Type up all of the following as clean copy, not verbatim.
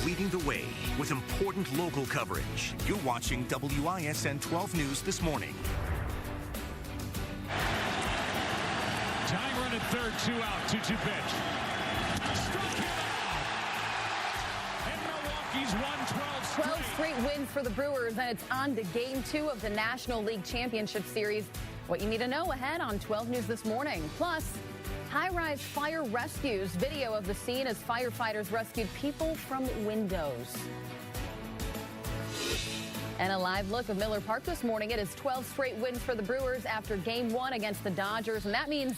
leading the way with important local coverage. You're watching WISN 12 News this morning. Tying run at third, 2 out, 2-2 pitch. Struck him out. And Milwaukee's won 12 straight wins for the Brewers, and it's on to Game 2 of the National League Championship Series. What you need to know ahead on 12 News this morning. Plus, high-rise fire rescues. Video of the scene as firefighters rescued people from windows. And a live look of Miller Park this morning. It is 12 straight wins for the Brewers after Game 1 against the Dodgers, and that means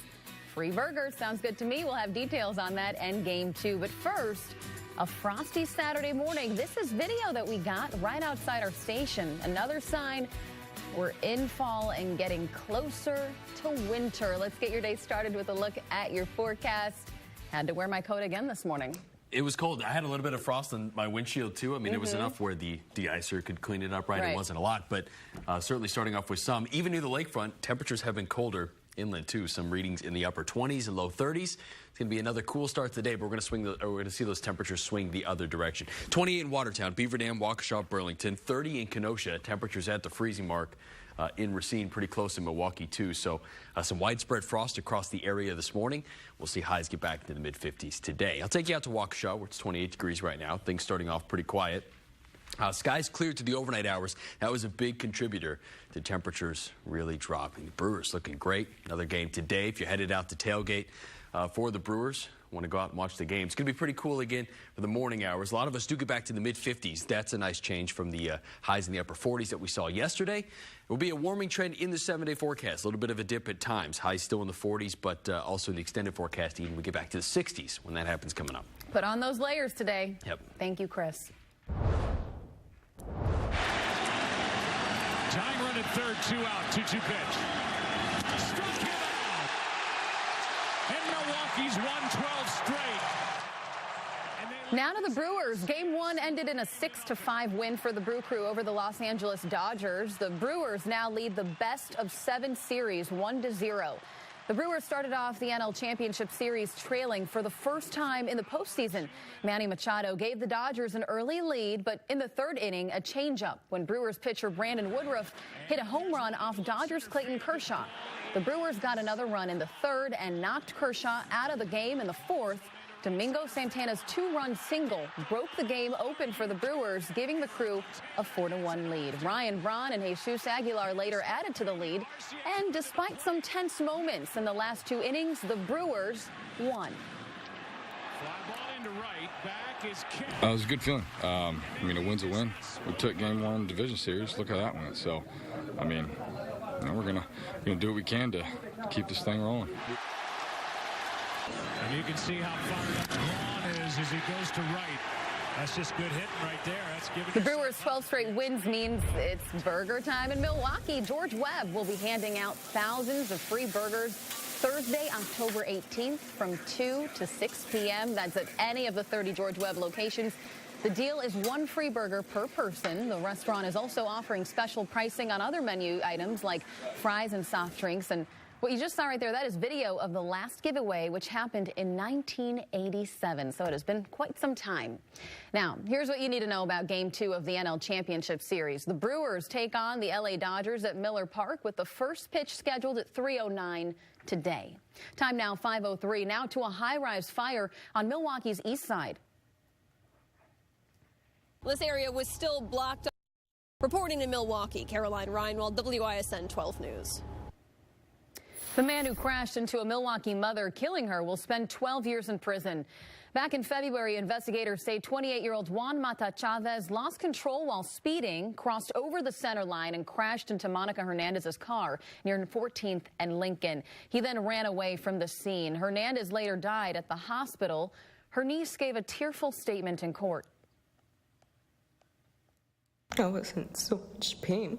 free burgers. Sounds good to me. We'll have details on that and Game 2. But first, a frosty Saturday morning. This is video that we got right outside our station. Another sign we're in fall and getting closer to winter. Let's get your day started with a look at your forecast. Had to wear my coat again this morning. It was cold. I had a little bit of frost on my windshield, too. I mean, it was enough where the de-icer could clean it up right. It wasn't a lot, but certainly starting off with some. Even near the lakefront, temperatures have been colder inland, too. Some readings in the upper 20s and low 30s. It's going to be another cool start to the day, but we're going to see those temperatures swing the other direction. 28 in Watertown, Beaver Dam, Waukesha, Burlington. 30 in Kenosha. Temperatures at the freezing mark. In Racine, pretty close in Milwaukee, too. So some widespread frost across the area this morning. We'll see highs get back to the mid-50s today. I'll take you out to Waukesha, where it's 28 degrees right now. Things starting off pretty quiet. Skies cleared to the overnight hours. That was a big contributor to temperatures really dropping. The Brewers looking great. Another game today. If you're headed out to tailgate for the Brewers, want to go out and watch the game. It's going to be pretty cool again for the morning hours. A lot of us do get back to the mid-50s. That's a nice change from the highs in the upper 40s that we saw yesterday. It will be a warming trend in the 7-day forecast. A little bit of a dip at times. Highs still in the 40s, but also in the extended forecast, even we get back to the 60s when that happens coming up. Put on those layers today. Yep. Thank you, Chris. Tying run at third, 2 out, 2-2 pitch. Struck him out. And Milwaukee's won 12 straight. Now to the Brewers. Game 1 ended in a 6-5 win for the Brew Crew over the Los Angeles Dodgers. The Brewers now lead the best of 7 series, 1-0. The Brewers started off the NL Championship Series trailing for the first time in the postseason. Manny Machado gave the Dodgers an early lead, but in the third inning, a changeup when Brewers pitcher Brandon Woodruff hit a home run off Dodgers' Clayton Kershaw. The Brewers got another run in the third and knocked Kershaw out of the game in the fourth. Domingo Santana's 2-run single broke the game open for the Brewers, giving the Crew a 4-1 lead. Ryan Braun and Jesus Aguilar later added to the lead. And despite some tense moments in the last 2 innings, the Brewers won. Fly ball into right. Back is kicked. It was a good feeling. I mean, a win's a win. We took Game 1 division series. Look how that went. So, I mean, you know, we're gonna do what we can to keep this thing rolling. And you can see how fired up Braun is as he goes to right. That's just good hitting right there. That's giving the Brewers' 12 straight wins means it's burger time in Milwaukee. George Webb will be handing out thousands of free burgers Thursday, October 18th from 2 to 6 p.m. That's at any of the 30 George Webb locations. The deal is 1 free burger per person. The restaurant is also offering special pricing on other menu items like fries and soft drinks. And what you just saw right there, that is video of the last giveaway, which happened in 1987. So it has been quite some time. Now, here's what you need to know about Game 2 of the NL Championship Series. The Brewers take on the LA Dodgers at Miller Park with the first pitch scheduled at 3:09 today. Time now 5:03. Now to a high-rise fire on Milwaukee's east side. This area was still blocked. Reporting in Milwaukee, Caroline Reinwald, WISN 12 News. The man who crashed into a Milwaukee mother, killing her, will spend 12 years in prison. Back in February, investigators say 28-year-old Juan Mata Chavez lost control while speeding, crossed over the center line, and crashed into Monica Hernandez's car near 14th and Lincoln. He then ran away from the scene. Hernandez later died at the hospital. Her niece gave a tearful statement in court. I was in so much pain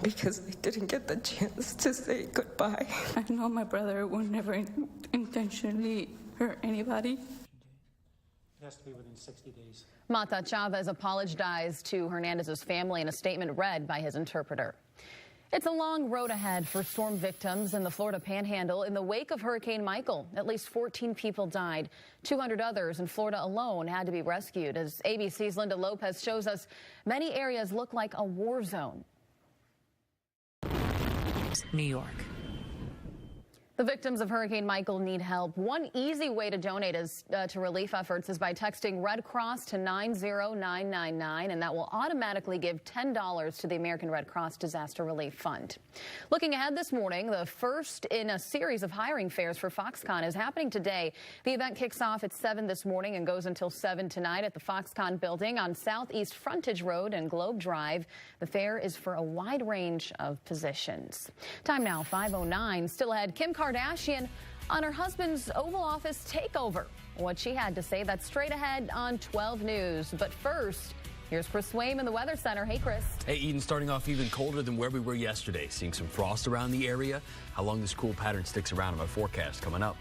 because I didn't get the chance to say goodbye. I know my brother would never intentionally hurt anybody. It has to be within 60 days. Mata Chavez apologized to Hernandez's family in a statement read by his interpreter. It's a long road ahead for storm victims in the Florida Panhandle in the wake of Hurricane Michael. At least 14 people died. 200 others in Florida alone had to be rescued. As ABC's Linda Lopez shows us, many areas look like a war zone. New York. The victims of Hurricane Michael need help. One easy way to donate to relief efforts is by texting Red Cross to 90999, and that will automatically give $10 to the American Red Cross Disaster Relief Fund. Looking ahead this morning, the first in a series of hiring fairs for Foxconn is happening today. The event kicks off at 7 this morning and goes until 7 tonight at the Foxconn building on Southeast Frontage Road and Globe Drive. The fair is for a wide range of positions. Time now, 5:09. Still ahead, Kim Kardashian on her husband's Oval Office takeover. What she had to say, that's straight ahead on 12 News. But first, here's Chris Swaim in the Weather Center. Hey, Chris. Hey, Eden, starting off even colder than where we were yesterday. Seeing some frost around the area. How long this cool pattern sticks around in my forecast coming up.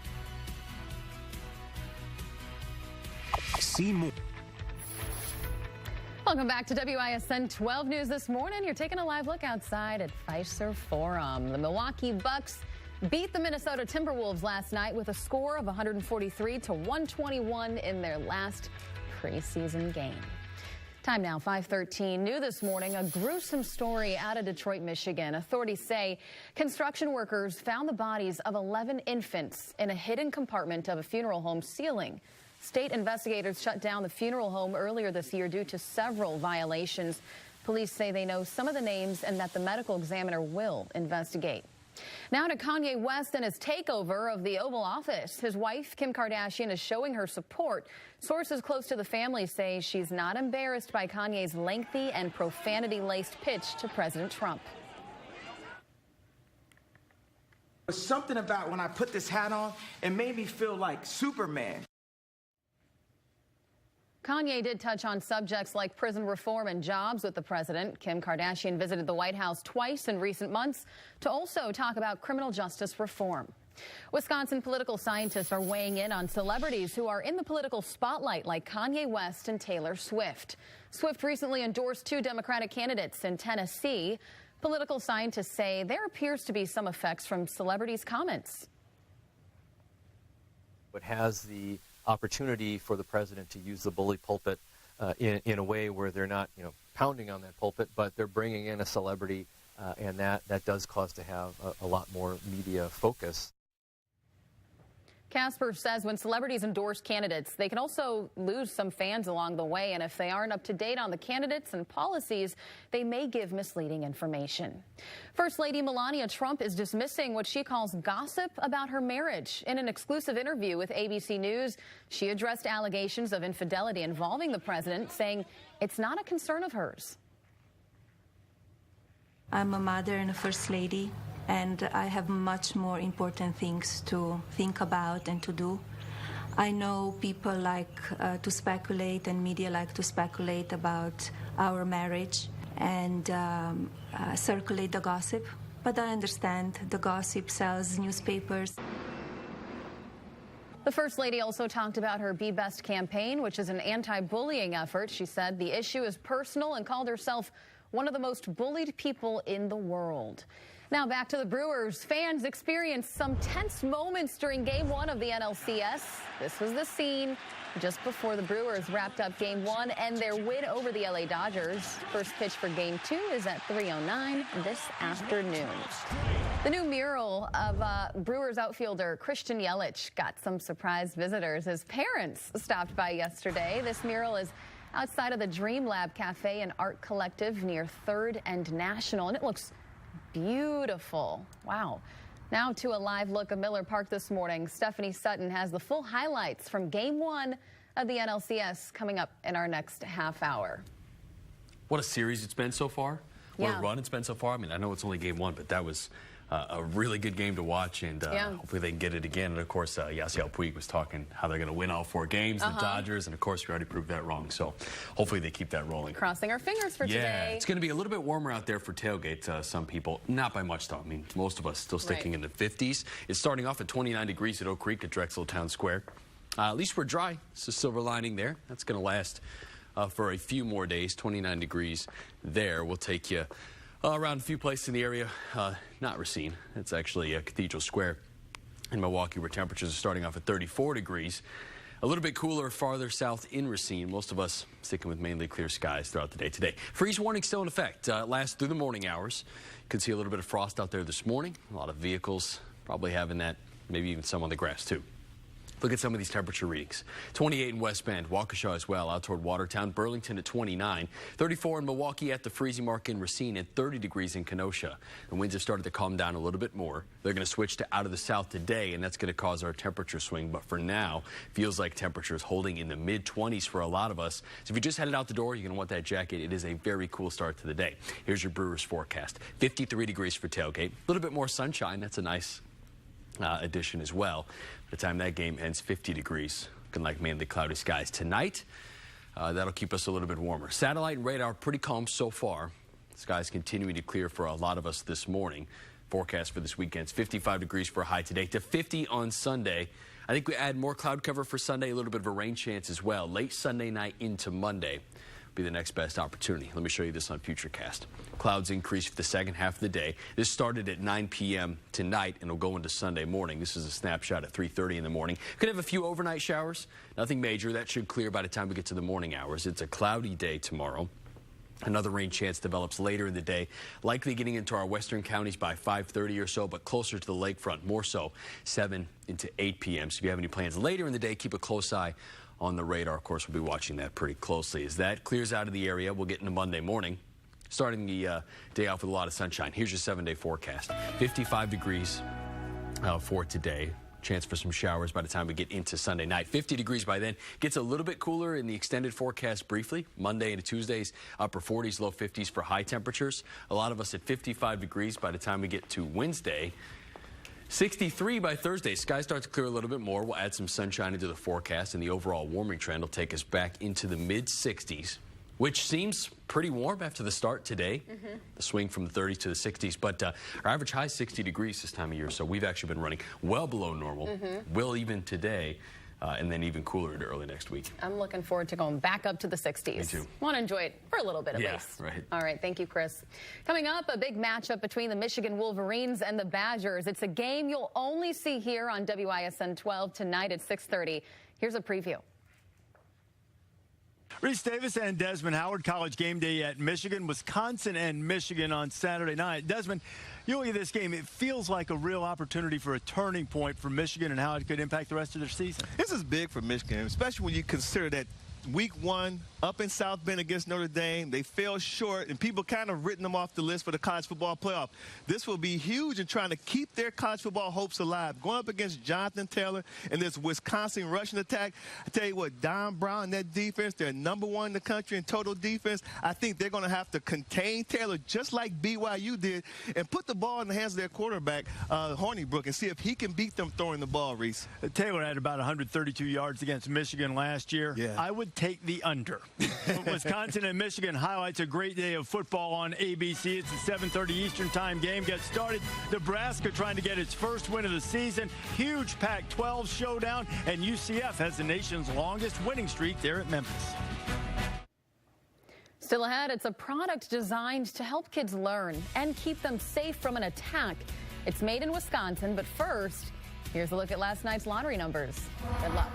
See more. Welcome back to WISN 12 News this morning. You're taking a live look outside at Fiserv Forum. The Milwaukee Bucks beat the Minnesota Timberwolves last night with a score of 143-121 in their last preseason game. Time now, 5:13. New this morning, a gruesome story out of Detroit, Michigan. Authorities say construction workers found the bodies of 11 infants in a hidden compartment of a funeral home ceiling. State investigators shut down the funeral home earlier this year due to several violations. Police say they know some of the names and that the medical examiner will investigate. Now to Kanye West and his takeover of the Oval Office. His wife, Kim Kardashian, is showing her support. Sources close to the family say she's not embarrassed by Kanye's lengthy and profanity-laced pitch to President Trump. There's something about when I put this hat on, it made me feel like Superman. Kanye did touch on subjects like prison reform and jobs with the president. Kim Kardashian visited the White House twice in recent months to also talk about criminal justice reform. Wisconsin political scientists are weighing in on celebrities who are in the political spotlight like Kanye West and Taylor Swift. Swift recently endorsed 2 Democratic candidates in Tennessee. Political scientists say there appears to be some effects from celebrities' comments. It has the opportunity for the president to use the bully pulpit in a way where they're not, pounding on that pulpit, but they're bringing in a celebrity, and that does cause to have a lot more media focus. Casper says when celebrities endorse candidates, they can also lose some fans along the way. And if they aren't up to date on the candidates and policies, they may give misleading information. First Lady Melania Trump is dismissing what she calls gossip about her marriage. In an exclusive interview with ABC News, she addressed allegations of infidelity involving the president, saying it's not a concern of hers. I'm a mother and a first lady, and I have much more important things to think about and to do. I know people like to speculate, and media like to speculate about our marriage and circulate the gossip, but I understand the gossip sells newspapers. The First Lady also talked about her Be Best campaign, which is an anti-bullying effort. She said the issue is personal and called herself one of the most bullied people in the world. Now back to the Brewers. Fans experienced some tense moments during Game 1 of the NLCS. This was the scene just before the Brewers wrapped up Game 1 and their win over the LA Dodgers. First pitch for Game 2 is at 3:09 this afternoon. The new mural of Brewers outfielder Christian Yelich got some surprise visitors. His parents stopped by yesterday. This mural is outside of the Dream Lab Cafe and Art Collective near 3rd and National, and it looks beautiful. Wow. Now to a live look of Miller Park this morning. Stephanie Sutton has the full highlights from Game 1 of the NLCS coming up in our next half hour. What a series it's been so far. What Yeah. a run it's been so far. I mean, I know it's only Game 1, but that was a really good game to watch, and hopefully they can get it again. And of course, Yasiel Puig was talking how they're going to win all 4 games, the Dodgers, and of course we already proved that wrong. So hopefully they keep that rolling. Crossing our fingers for Yeah, today. it's going to be a little bit warmer out there for tailgates. Some people, not by much though. I mean, most of us still sticking in the 50s. It's starting off at 29 degrees at Oak Creek at Drexel Town Square. At least we're dry. It's a silver lining there. That's going to last for a few more days. 29 degrees there will take you Around a few places in the area, not Racine. It's actually Cathedral Square in Milwaukee, where temperatures are starting off at 34 degrees. A little bit cooler farther south in Racine. Most of us sticking with mainly clear skies throughout the day today. Freeze warning still in effect. Lasts through the morning hours. Could see a little bit of frost out there this morning. A lot of vehicles probably having that, maybe even some on the grass too. Look at some of these temperature readings. 28 in West Bend, Waukesha as well, out toward Watertown, Burlington at 29, 34 in Milwaukee at the freezing mark in Racine, and 30 degrees in Kenosha. The winds have started to calm down a little bit more. They're going to switch to out of the south today, and that's going to cause our temperature swing. But for now, feels like temperatures holding in the mid-20s for a lot of us. So if you just headed out the door, you're going to want that jacket. It is a very cool start to the day. Here's your Brewers forecast. 53 degrees for tailgate. A little bit more sunshine. That's a nice addition as well. By the time that game ends, 50 degrees, looking like mainly cloudy skies. Tonight, that'll keep us a little bit warmer. Satellite and radar pretty calm so far. Skies continuing to clear for a lot of us this morning. Forecast for this weekend's 55 degrees for a high today to 50 on Sunday. I think we add more cloud cover for Sunday, a little bit of a rain chance as well. Late Sunday night into Monday be the next best opportunity. Let me show you this on Futurecast. Clouds increase for the second half of the day. This started at 9 p.m. tonight and will go into Sunday morning. This is a snapshot at 3:30 in the morning. Could have a few overnight showers. Nothing major. That should clear by the time we get to the morning hours. It's a cloudy day tomorrow. Another rain chance develops later in the day, likely getting into our western counties by 5:30 or so, but closer to the lakefront, more so 7 into 8 p.m. So if you have any plans later in the day, keep a close eye on the radar. Of course, we'll be watching that pretty closely. As that clears out of the area, we'll get into Monday morning, starting the day off with a lot of sunshine. Here's your 7-day forecast. 55 degrees for today. Chance for some showers by the time we get into Sunday night. 50 degrees by then. Gets a little bit cooler in the extended forecast briefly. Monday into Tuesdays, upper 40s, low 50s for high temperatures. A lot of us at 55 degrees by the time we get to Wednesday. 63 by Thursday. Skies start to clear a little bit more. We'll add some sunshine into the forecast, and the overall warming trend will take us back into the mid-60s, which seems pretty warm after the start today. The swing from the 30s to the 60s, but our average high is 60 degrees this time of year, so we've actually been running well below normal. Will even today, and then even cooler into early next week. I'm looking forward to going back up to the 60s. Me too. Want to enjoy it for a little bit at least. Right. All right, thank you, Chris. Coming up, a big matchup between the Michigan Wolverines and the Badgers. It's a game you'll only see here on WISN 12 tonight at 6:30. Here's a preview. Reese Davis and Desmond Howard, college game day at Michigan, Wisconsin and Michigan on Saturday night. Desmond, you look at this game, it feels like a real opportunity for a turning point for Michigan and how it could impact the rest of their season. This is big for Michigan, especially when you consider that week one up in South Bend against Notre Dame, they fell short, and people kind of written them off the list for the college football playoff. This will be huge in trying to keep their college football hopes alive. Going up against Jonathan Taylor and this Wisconsin rushing attack, I tell you what, Don Brown and that defense, they're #1 in the country in total defense. I think they're going to have to contain Taylor just like BYU did and put the ball in the hands of their quarterback, Hornibrook, and see if he can beat them throwing the ball, Reese. Taylor had about 132 yards against Michigan last year. Yeah. I would take the under. Wisconsin and Michigan highlights a great day of football on ABC. It's a 7:30 Eastern time game. Gets started. Nebraska trying to get its first win of the season. Huge Pac-12 showdown, and UCF has the nation's longest winning streak there at Memphis. Still ahead, it's a product designed to help kids learn and keep them safe from an attack. It's made in Wisconsin, but first, here's a look at last night's lottery numbers. Good luck.